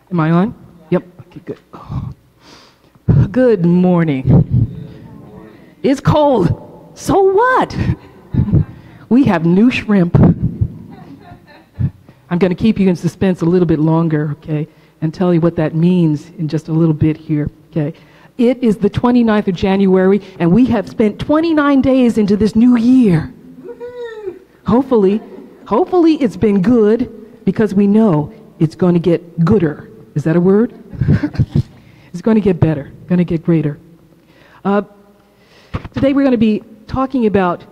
Am I on? Yep. Okay, good. Oh. Good morning. It's cold. So what? We have new shrimp. I'm going to keep you in suspense a little bit longer, okay, and tell you what that means in just a little bit here, okay? It is the 29th of January, and we have spent 29 days into this new year. Hopefully it's been good, because we know it's going to get gooder. Is that a word? It's going to get better, going to get greater. Today we're going to be talking about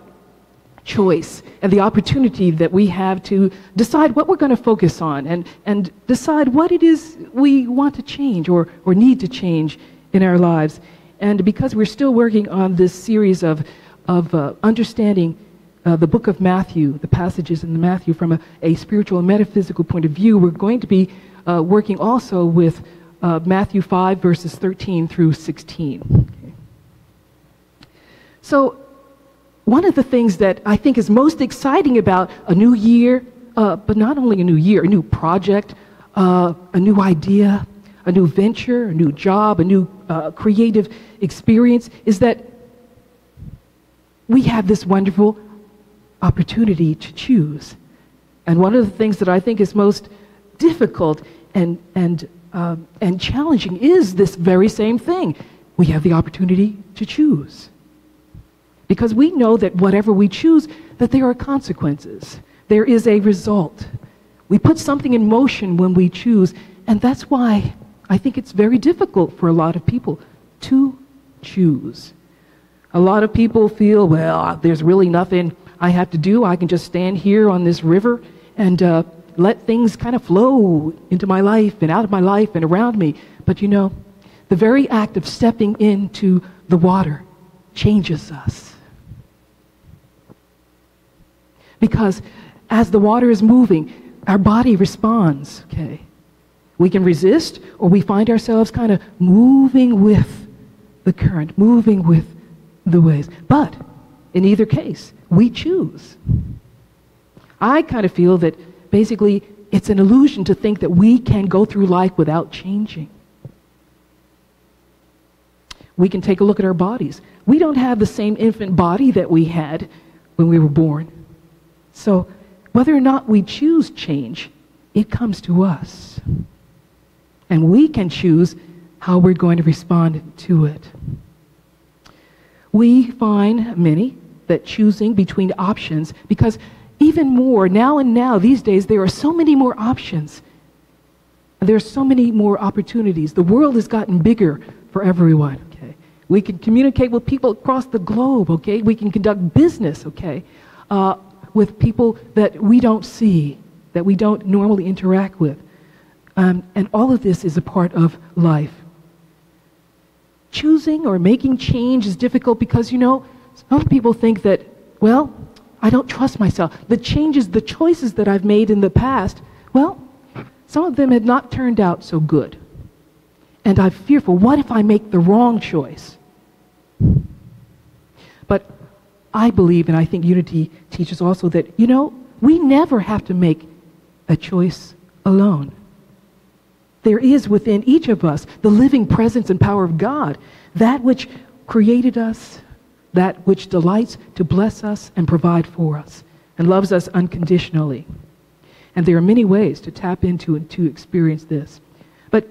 choice and the opportunity that we have to decide what we're going to focus on and decide what it is we want to change or need to change in our lives. And because we're still working on this series of understanding the book of Matthew, the passages in Matthew from a spiritual and metaphysical point of view, we're going to be working also with Matthew 5, verses 13 through 16. Okay. So one of the things that I think is most exciting about a new year, but not only a new year, a new project, a new idea, a new venture, a new job, a new creative experience, is that we have this wonderful opportunity to choose. And one of the things that I think is most difficult and challenging is this very same thing. We have the opportunity to choose. Because we know that whatever we choose, that there are consequences. There is a result. We put something in motion when we choose, and that's why I think it's very difficult for a lot of people to choose. A lot of people feel, well, there's really nothing I have to do. I can just stand here on this river and let things kind of flow into my life and out of my life and around me. But you know, the very act of stepping into the water changes us. Because as the water is moving, our body responds, okay? We can resist, or we find ourselves kind of moving with the current, moving with the waves. But in either case, we choose. I kind of feel that basically it's an illusion to think that we can go through life without changing. We can take a look at our bodies. We don't have the same infant body that we had when we were born. So whether or not we choose change, it comes to us. And we can choose how we're going to respond to it. We find many that choosing between options, because even more now these days, there are so many more options. There are so many more opportunities. The world has gotten bigger for everyone. Okay, we can communicate with people across the globe. Okay, we can conduct business. Okay, with people that we don't see, that we don't normally interact with. And all of this is a part of life. Choosing or making change is difficult because, you know, some people think that, well, I don't trust myself. The choices that I've made in the past, well, some of them have not turned out so good. And I'm fearful, what if I make the wrong choice? But I believe, and I think Unity teaches also, that, you know, we never have to make a choice alone. There is within each of us the living presence and power of God, that which created us, that which delights to bless us and provide for us, and loves us unconditionally. And there are many ways to tap into and to experience this. But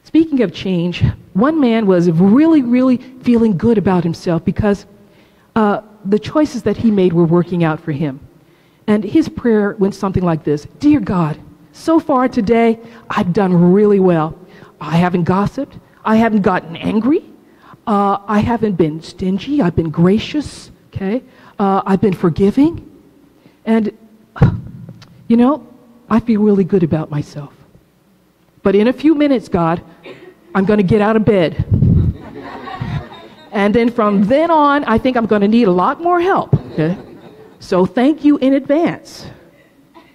speaking of change, one man was really feeling good about himself because the choices that he made were working out for him. And his prayer went something like this: Dear God, so far today, I've done really well. I haven't gossiped. I haven't gotten angry. I haven't been stingy. I've been gracious. Okay? I've been forgiving. And, you know, I feel really good about myself. But in a few minutes, God, I'm going to get out of bed. And then from then on, I think I'm going to need a lot more help. Okay? So thank you in advance.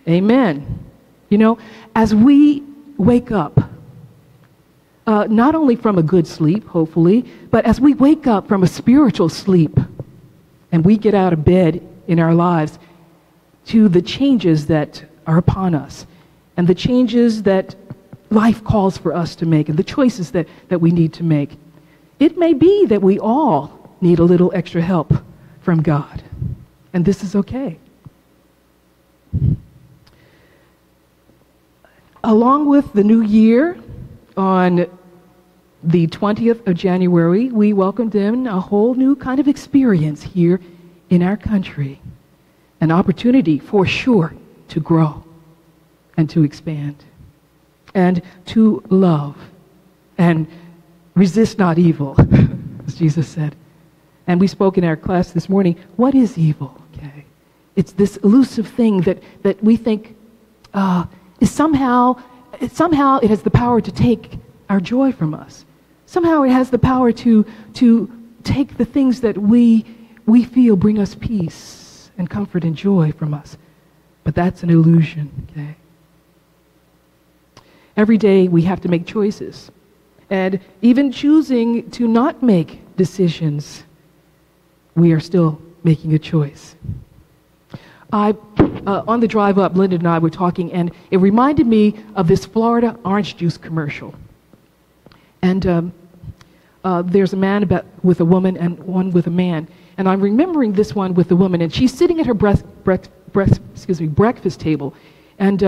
Amen. You know, as we wake up, not only from a good sleep, hopefully, but as we wake up from a spiritual sleep and we get out of bed in our lives to the changes that are upon us and the changes that life calls for us to make and the choices that we need to make. It may be that we all need a little extra help from God, and this is okay. Along with the new year, on the 20th of January, we welcomed in a whole new kind of experience here in our country. An opportunity for sure to grow and to expand and to love and resist not evil, as Jesus said. And we spoke in our class this morning, what is evil? Okay, it's this elusive thing that we think is somehow it has the power to take our joy from us. Somehow it has the power to take the things that we feel bring us peace and comfort and joy from us. But that's an illusion, okay? Every day we have to make choices. And even choosing to not make decisions, we are still making a choice. On the drive up, Linda and I were talking, and it reminded me of this Florida orange juice commercial. And there's a man with a woman and one with a man. And I'm remembering this one with the woman, and she's sitting at her breakfast table, and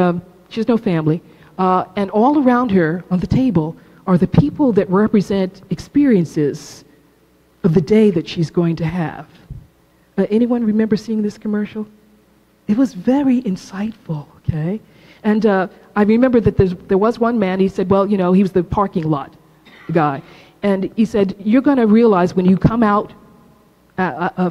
she has no family. And all around her on the table are the people that represent experiences of the day that she's going to have. Anyone remember seeing this commercial? It was very insightful, okay? And I remember that there was one man, he said, well, you know, he was the parking lot guy. And he said, you're going to realize when you come out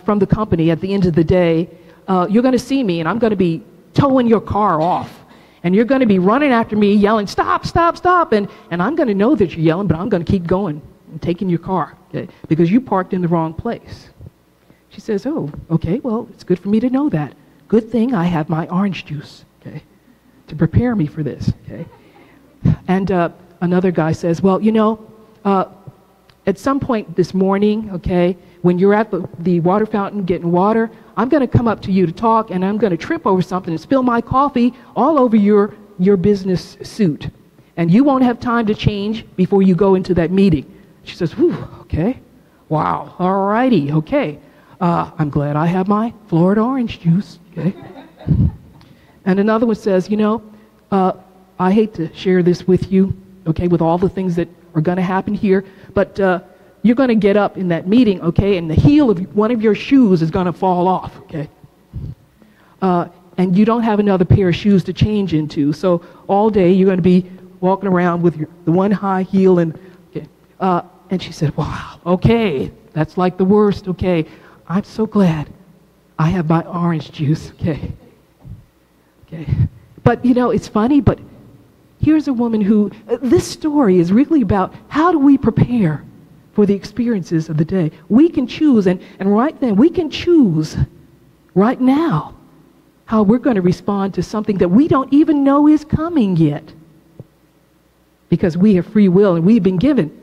from the company at the end of the day, you're going to see me and I'm going to be towing your car off. And you're going to be running after me yelling, stop, stop, stop. And I'm going to know that you're yelling, but I'm going to keep going and taking your car, okay? Because you parked in the wrong place. She says, oh, okay, well, it's good for me to know that. Good thing I have my orange juice, okay, to prepare me for this, okay? And another guy says, well, you know, at some point this morning, okay, when you're at the water fountain getting water, I'm going to come up to you to talk, and I'm going to trip over something and spill my coffee all over your business suit. And you won't have time to change before you go into that meeting. She says, whew, okay, wow, all righty, okay. I'm glad I have my Florida orange juice, okay? And another one says, you know, I hate to share this with you, okay, with all the things that are going to happen here, but you're going to get up in that meeting, okay, and the heel of one of your shoes is going to fall off, okay? And you don't have another pair of shoes to change into, so all day you're going to be walking around with the one high heel, and okay. And she said, wow, okay, that's like the worst, okay. I'm so glad I have my orange juice, okay. Okay. But, you know, it's funny, but here's a woman who, this story is really about how do we prepare for the experiences of the day. We can choose, and right then, we can choose right now how we're going to respond to something that we don't even know is coming yet. Because we have free will, and we've been given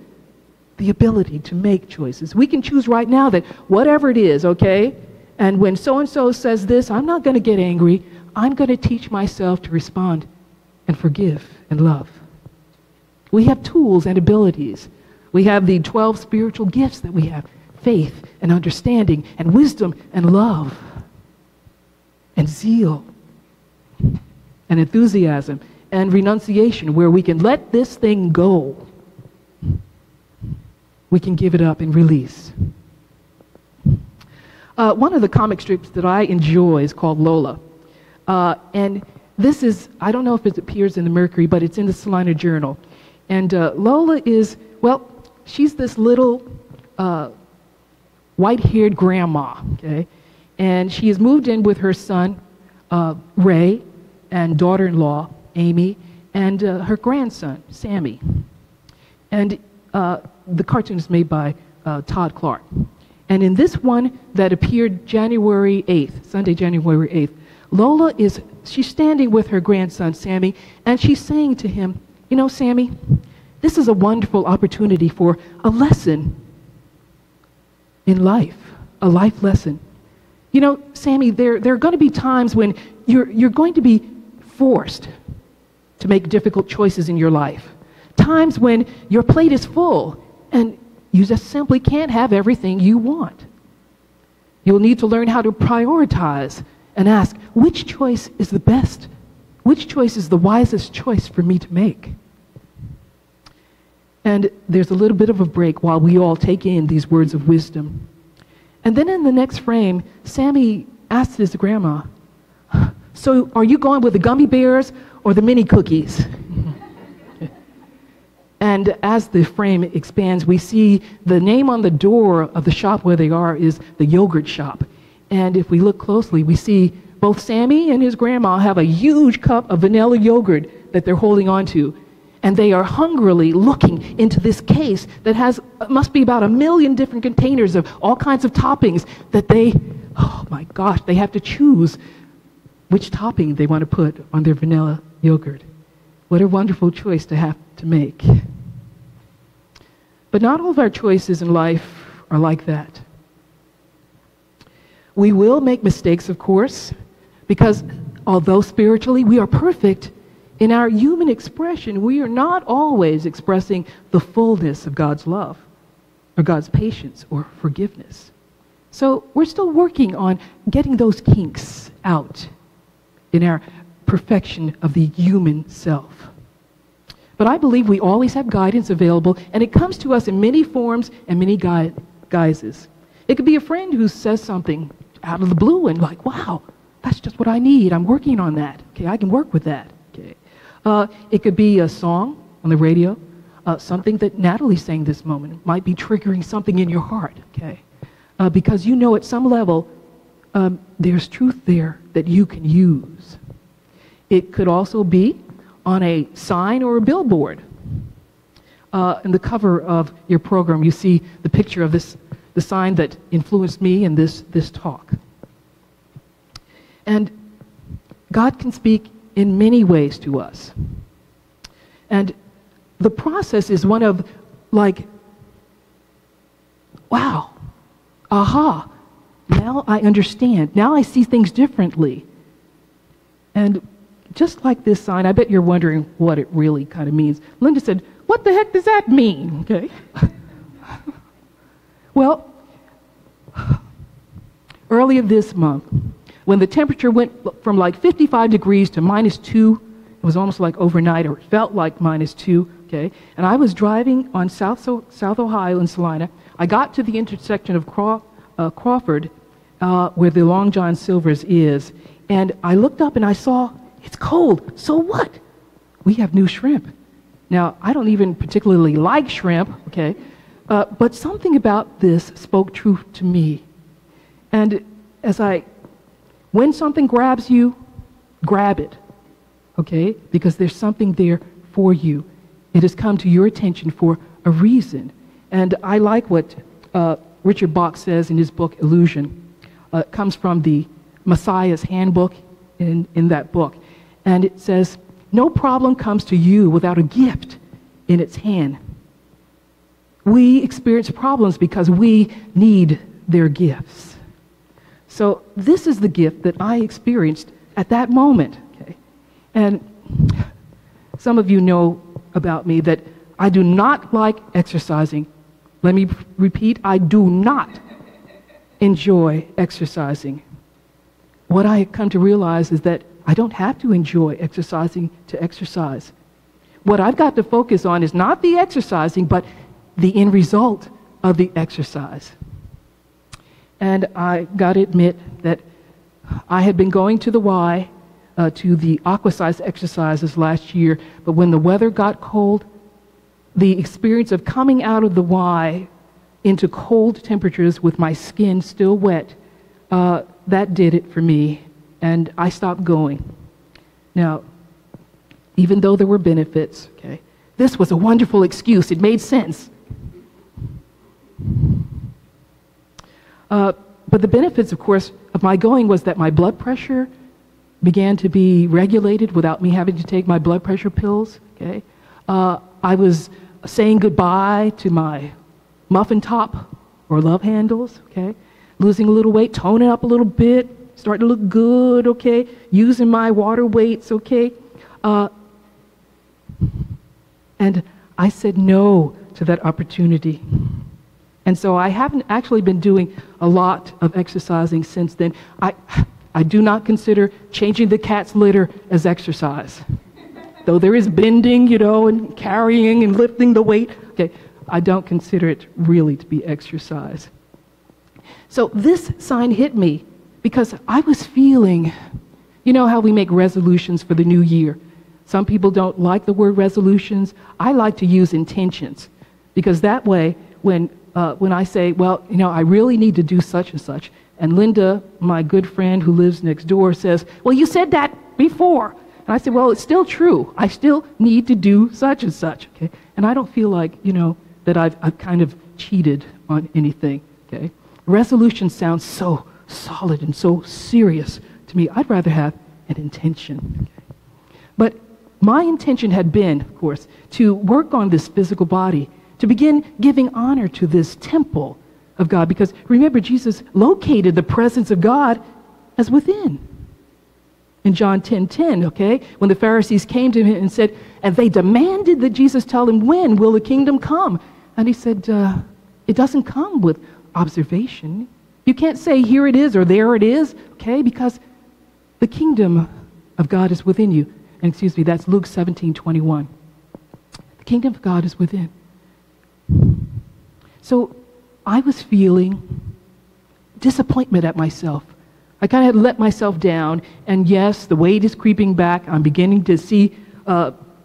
the ability to make choices. We can choose right now that whatever it is, okay, and when so-and-so says this, I'm not going to get angry. I'm going to teach myself to respond and forgive and love. We have tools and abilities. We have the 12 spiritual gifts that we have: faith and understanding and wisdom and love and zeal and enthusiasm and renunciation, where we can let this thing go. We can give it up and release. One of the comic strips that I enjoy is called Lola. And this is, I don't know if it appears in the Mercury, but it's in the Salina Journal. And Lola is, well, she's this little white-haired grandma, okay? And she has moved in with her son, Ray, and daughter-in-law, Amy, and her grandson, Sammy. And the cartoon is made by Todd Clark. And in this one that appeared January 8th, Sunday, January 8th, Lola she's standing with her grandson, Sammy, and she's saying to him, you know, Sammy, this is a wonderful opportunity for a lesson in life, a life lesson. You know, Sammy, there are going to be times when you're going to be forced to make difficult choices in your life. Times when your plate is full and you just simply can't have everything you want. You'll need to learn how to prioritize and ask, which choice is the best? Which choice is the wisest choice for me to make? And there's a little bit of a break while we all take in these words of wisdom. And then in the next frame, Sammy asks his grandma, so are you going with the gummy bears or the mini cookies? And as the frame expands, we see the name on the door of the shop where they are is the yogurt shop. And if we look closely, we see both Sammy and his grandma have a huge cup of vanilla yogurt that they're holding on to. And they are hungrily looking into this case that has, must be about 1 million different containers of all kinds of toppings that they, oh my gosh, they have to choose which topping they want to put on their vanilla yogurt. What a wonderful choice to have to make. But not all of our choices in life are like that. We will make mistakes, of course, because although spiritually we are perfect, in our human expression, we are not always expressing the fullness of God's love or God's patience or forgiveness. So we're still working on getting those kinks out in our perfection of the human self. But I believe we always have guidance available, and it comes to us in many forms and many guises. It could be a friend who says something out of the blue and like, wow, that's just what I need. I'm working on that. Okay, I can work with that. Okay. It could be a song on the radio, something that Natalie sang this moment. It might be triggering something in your heart, okay? Because you know at some level there's truth there that you can use. It could also be on a sign or a billboard. In the cover of your program, you see the picture of the sign that influenced me in this talk. And God can speak in many ways to us. And the process is one of like, wow, aha, now I understand. Now I see things differently. And just like this sign, I bet you're wondering what it really kind of means. Linda said, what the heck does that mean? Okay. Well, earlier this month, when the temperature went from like 55 degrees to -2, it was almost like overnight, or it felt like -2, okay? And I was driving on South Ohio in Salina. I got to the intersection of Crawford, where the Long John Silver's is, and I looked up and I saw, it's cold, so what? We have new shrimp. Now, I don't even particularly like shrimp, okay? But something about this spoke truth to me. And when something grabs you, grab it, okay? Because there's something there for you. It has come to your attention for a reason. And I like what Richard Bach says in his book, Illusion. It comes from the Messiah's Handbook in that book. And it says, no problem comes to you without a gift in its hand. We experience problems because we need their gifts. So this is the gift that I experienced at that moment. Okay? And some of you know about me that I do not like exercising. Let me repeat, I do not enjoy exercising. What I come to realize is that I don't have to enjoy exercising to exercise. What I've got to focus on is not the exercising, but the end result of the exercise. And I got to admit that I had been going to the Y, to the aquasize exercises last year, but when the weather got cold, the experience of coming out of the Y into cold temperatures with my skin still wet, that did it for me, and I stopped going. Now, even though there were benefits, okay, this was a wonderful excuse. It made sense. But the benefits, of course, of my going was that my blood pressure began to be regulated without me having to take my blood pressure pills, okay? I was saying goodbye to my muffin top or love handles, okay? Losing a little weight, toning up a little bit, starting to look good, okay? Using my water weights, okay? And I said no to that opportunity. And so I haven't actually been doing a lot of exercising since then. I do not consider changing the cat's litter as exercise. Though there is bending, and carrying and lifting the weight. Okay, I don't consider it really to be exercise. So this sign hit me because I was feeling, how we make resolutions for the new year. Some people don't like the word resolutions. I like to use intentions because that way when I say, well, I really need to do such and such, and Linda, my good friend who lives next door, says, well, you said that before. And I said, well, it's still true. I still need to do such and such, okay? And I don't feel like, that I've kind of cheated on anything, okay? Resolution sounds so solid and so serious to me. I'd rather have an intention, okay? But my intention had been, of course, to work on this physical body, to begin giving honor to this temple of God. Because remember, Jesus located the presence of God as within. In John 10:10, okay, when the Pharisees came to him and said, and they demanded that Jesus tell them, when will the kingdom come? And he said, it doesn't come with observation. You can't say here it is or there it is, okay, because the kingdom of God is within you. And that's Luke 17:21. The kingdom of God is within. So I was feeling disappointment at myself. I kind of had let myself down, and yes, the weight is creeping back. I'm beginning to see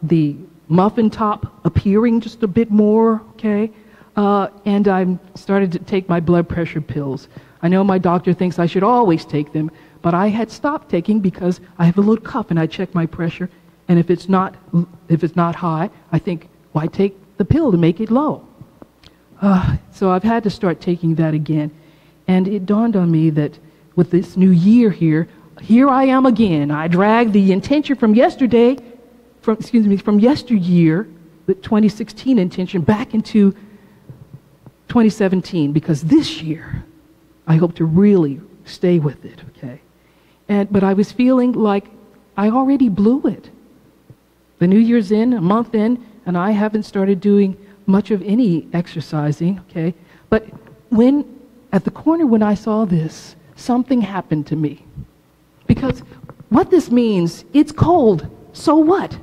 the muffin top appearing just a bit more, okay? And I'm started to take my blood pressure pills. I know my doctor thinks I should always take them, but I had stopped taking because I have a little cuff and I check my pressure, and if it's not high, I think, why take the pill to make it low? So I've had to start taking that again, and it dawned on me that with this new year here I am again. I dragged the intention from yesterday, from yesteryear, the 2016 intention, back into 2017, because this year I hope to really stay with it, okay? But I was feeling like I already blew it. The new year's in, a month in, and I haven't started doing much of any exercising, okay? But at the corner when I saw this, something happened to me. Because what this means, it's cold, so what?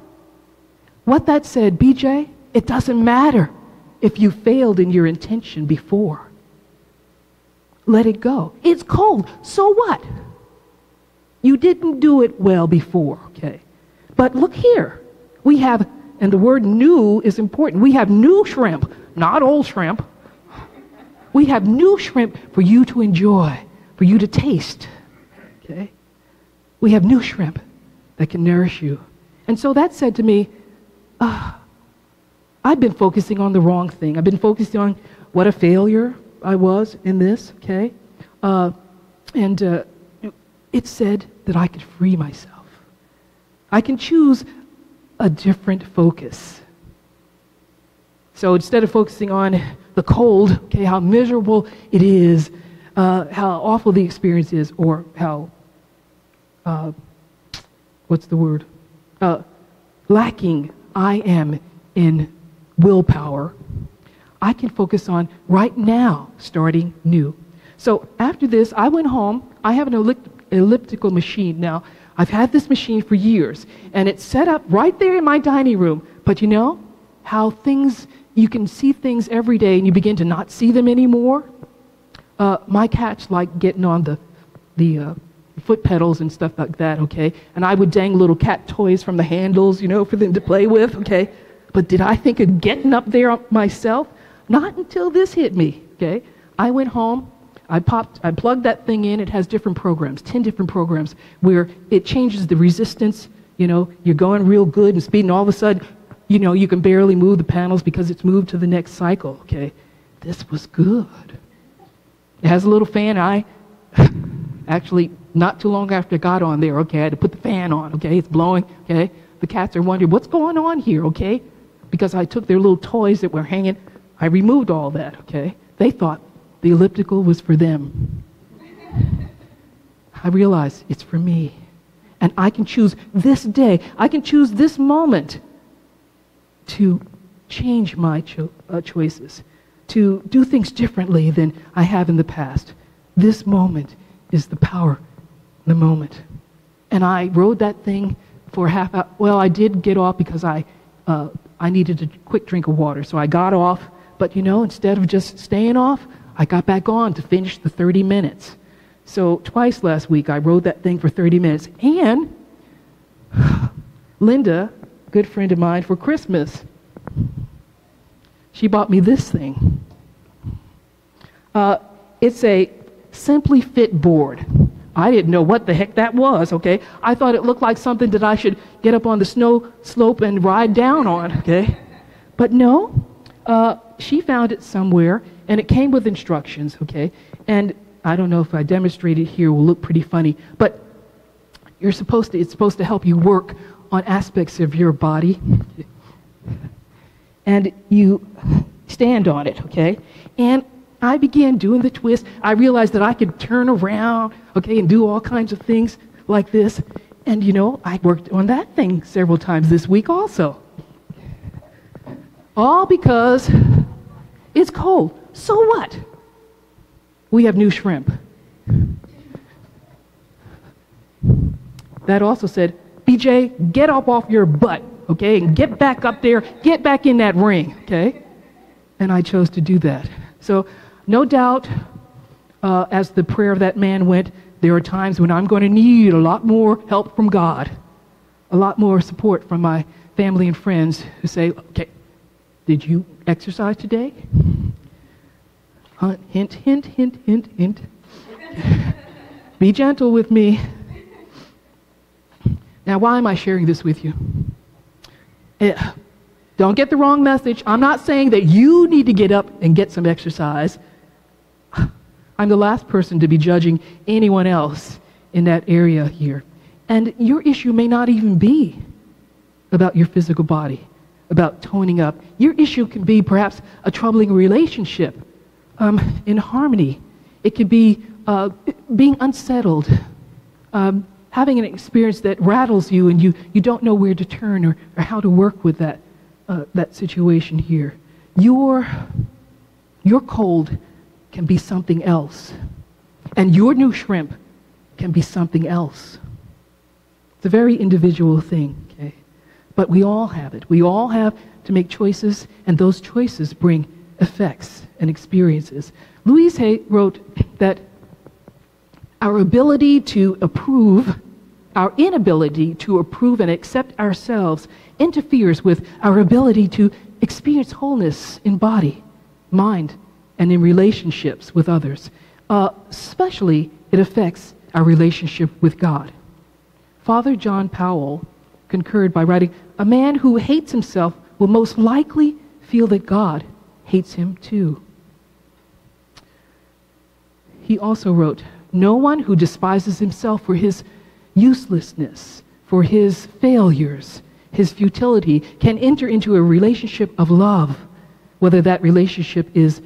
What that said, BJ, it doesn't matter if you failed in your intention before. Let it go. It's cold, so what? You didn't do it well before, okay? But look here, we have, and the word new is important, we have new shrimp, not old shrimp. We have new shrimp for you to enjoy, for you to taste, okay? We have new shrimp that can nourish you. And so that said to me, I've been focusing on the wrong thing. I've been focusing on what a failure I was in this, okay? It said that I could free myself. I can choose a different focus. So instead of focusing on the cold, okay, how miserable it is, how awful the experience is, or how, lacking I am in willpower, I can focus on right now starting new. So after this, I went home. I have an elliptical machine now. I've had this machine for years, and it's set up right there in my dining room. But you know how you can see things every day and you begin to not see them anymore? My cats like getting on the foot pedals and stuff like that, okay? And I would dang little cat toys from the handles, for them to play with, okay? But did I think of getting up there myself? Not until this hit me, okay? I went home, I plugged that thing in. It has different programs, 10 different programs, where it changes the resistance. You're going real good and speeding, all of a sudden, you can barely move the panels because it's moved to the next cycle, okay? This was good. It has a little fan. I actually, not too long after I got on there, okay, I had to put the fan on, okay? It's blowing, okay? The cats are wondering, what's going on here, okay? Because I took their little toys that were hanging, I removed all that, okay? They thought the elliptical was for them. I realized it's for me. And I can choose this day, I can choose this moment to change my choices, to do things differently than I have in the past. This moment is the power in the moment. And I rode that thing for half hour. Well, I did get off because I needed a quick drink of water. So I got off, but instead of just staying off, I got back on to finish the 30 minutes. So twice last week, I rode that thing for 30 minutes. And Linda, good friend of mine, for Christmas, she bought me this thing. It's a Simply Fit board. I didn't know what the heck that was, okay? I thought it looked like something that I should get up on the snow slope and ride down on, okay? But no, she found it somewhere, and it came with instructions, okay? And I don't know if I demonstrate it here, it will look pretty funny, but it's supposed to help you work on aspects of your body. And you stand on it, okay? And I began doing the twist. I realized that I could turn around, okay, and do all kinds of things like this. And I worked on that thing several times this week also. All because it's cold. So what? We have new shrimp. That also said, B.J., get up off your butt, okay, and get back up there, get back in that ring, okay? And I chose to do that. So no doubt, as the prayer of that man went, there are times when I'm going to need a lot more help from God, a lot more support from my family and friends who say, okay, did you exercise today? Hint, hint, hint, hint, hint. Be gentle with me. Now, why am I sharing this with you? Don't get the wrong message. I'm not saying that you need to get up and get some exercise. I'm the last person to be judging anyone else in that area here. And your issue may not even be about your physical body, about toning up. Your issue can be perhaps a troubling relationship in harmony. It could be being unsettled, having an experience that rattles you and you don't know where to turn or how to work with that situation here. Your cold can be something else. And your new shrimp can be something else. It's a very individual thing, okay? But we all have it. We all have to make choices, and those choices bring effects and experiences. Louise Hay wrote that our inability to approve and accept ourselves interferes with our ability to experience wholeness in body, mind, and in relationships with others. Especially, it affects our relationship with God. Father John Powell concurred by writing, "A man who hates himself will most likely feel that God hates him too." He also wrote, "No one who despises himself for his uselessness, for his failures, his futility, can enter into a relationship of love, whether that relationship is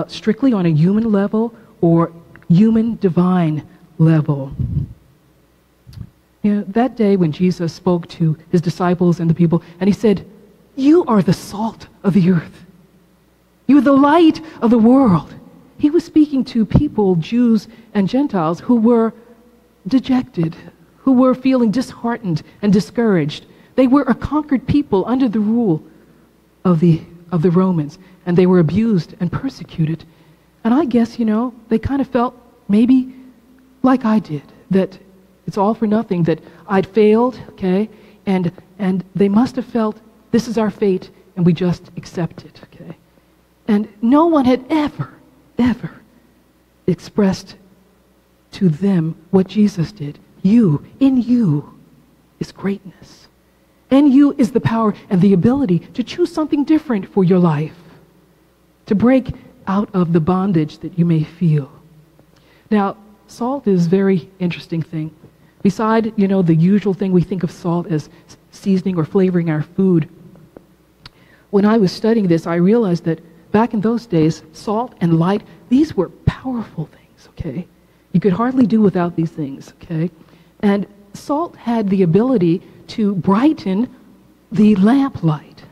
strictly on a human level or human divine level." That day when Jesus spoke to his disciples and the people, and he said, "You are the salt of the earth. You are the light of the world." He was speaking to people, Jews and Gentiles, who were dejected, who were feeling disheartened and discouraged. They were a conquered people under the rule of the Romans, and they were abused and persecuted. And I guess, they kind of felt maybe like I did, that it's all for nothing, that I'd failed, okay? And they must have felt, this is our fate, and we just accept it, okay? And no one had ever expressed to them what Jesus did. In you is greatness. In you is the power and the ability to choose something different for your life, to break out of the bondage that you may feel. Now, salt is a very interesting thing. Beside, the usual thing we think of salt as seasoning or flavoring our food, when I was studying this, I realized that back in those days, salt and light, these were powerful things, okay? You could hardly do without these things, okay? And salt had the ability to brighten the lamplight.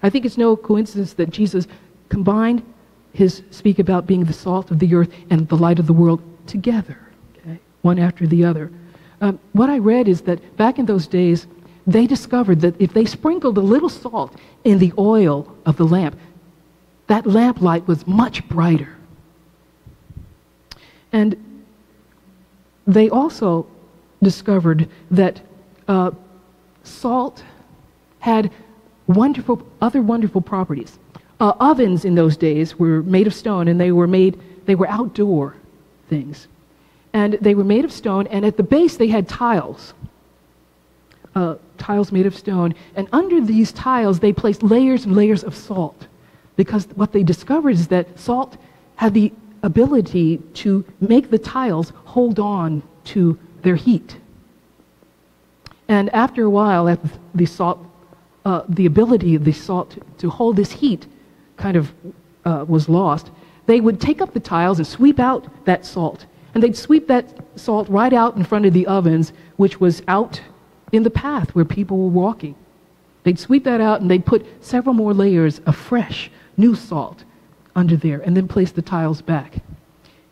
I think it's no coincidence that Jesus combined his speak about being the salt of the earth and the light of the world together, okay, one after the other. What I read is that back in those days, they discovered that if they sprinkled a little salt in the oil of the lamp, that lamp light was much brighter. And they also discovered that salt had other wonderful properties. Ovens in those days were made of stone, and they were outdoor things. And they were made of stone, and at the base they had tiles. Tiles made of stone. And under these tiles they placed layers and layers of salt, because what they discovered is that salt had the ability to make the tiles hold on to their heat. And after a while, after the ability of the salt to hold this heat kind of was lost, they would take up the tiles and sweep out that salt. And they'd sweep that salt right out in front of the ovens, which was out in the path where people were walking. They'd sweep that out, and they'd put several more layers of fresh, new salt under there, and then place the tiles back.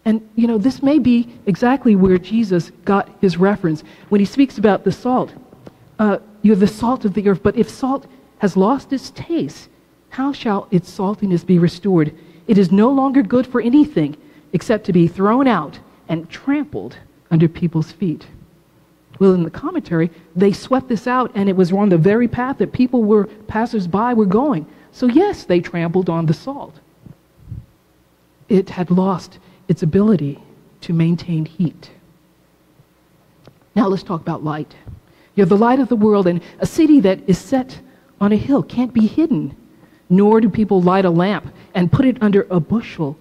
And, you know, this may be exactly where Jesus got his reference when he speaks about the salt. You're the salt of the earth, but if salt has lost its taste, how shall its saltiness be restored? It is no longer good for anything except to be thrown out and trampled under people's feet. Well, in the commentary, they swept this out, and it was on the very path that passers-by were going. So yes, they trampled on the salt. It had lost its ability to maintain heat. Now let's talk about light. You're the light of the world, and a city that is set on a hill can't be hidden, nor do people light a lamp and put it under a bushel,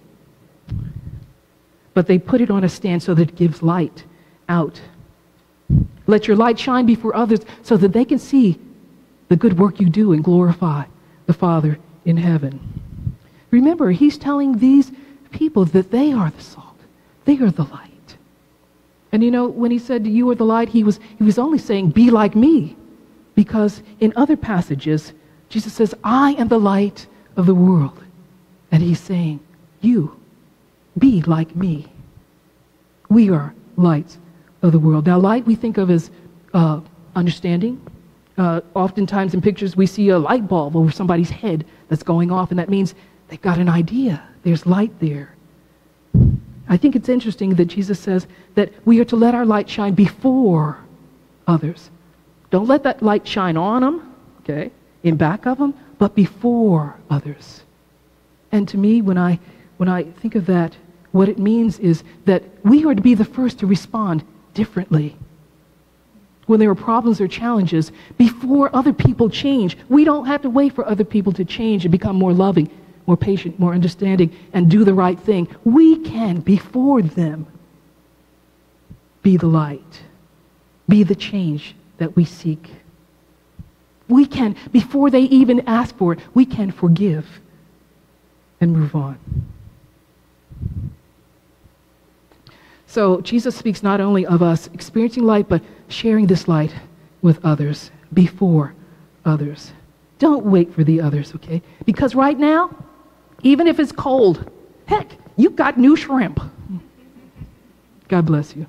but they put it on a stand so that it gives light out. Let your light shine before others so that they can see the good work you do and glorify the Father in heaven. Remember, he's telling these people that they are the salt. They are the light. And you know, when he said you are the light, he was only saying, be like me. Because in other passages, Jesus says, I am the light of the world. And he's saying, you, be like me. We are lights of the world. Now, light we think of as understanding. Oftentimes in pictures we see a light bulb over somebody's head that's going off, and that means they've got an idea. There's light there. I think it's interesting that Jesus says that we are to let our light shine before others. Don't let that light shine on them, okay, in back of them, but before others. And to me, when I think of that, what it means is that we are to be the first to respond differently. When there are problems or challenges, before other people change, we don't have to wait for other people to change and become more loving, more patient, more understanding, and do the right thing. We can, before them, be the light, be the change that we seek. We can, before they even ask for it, we can forgive and move on. So Jesus speaks not only of us experiencing light, but sharing this light with others, before others. Don't wait for the others, okay? Because right now, even if it's cold, heck, you've got new shrimp. God bless you.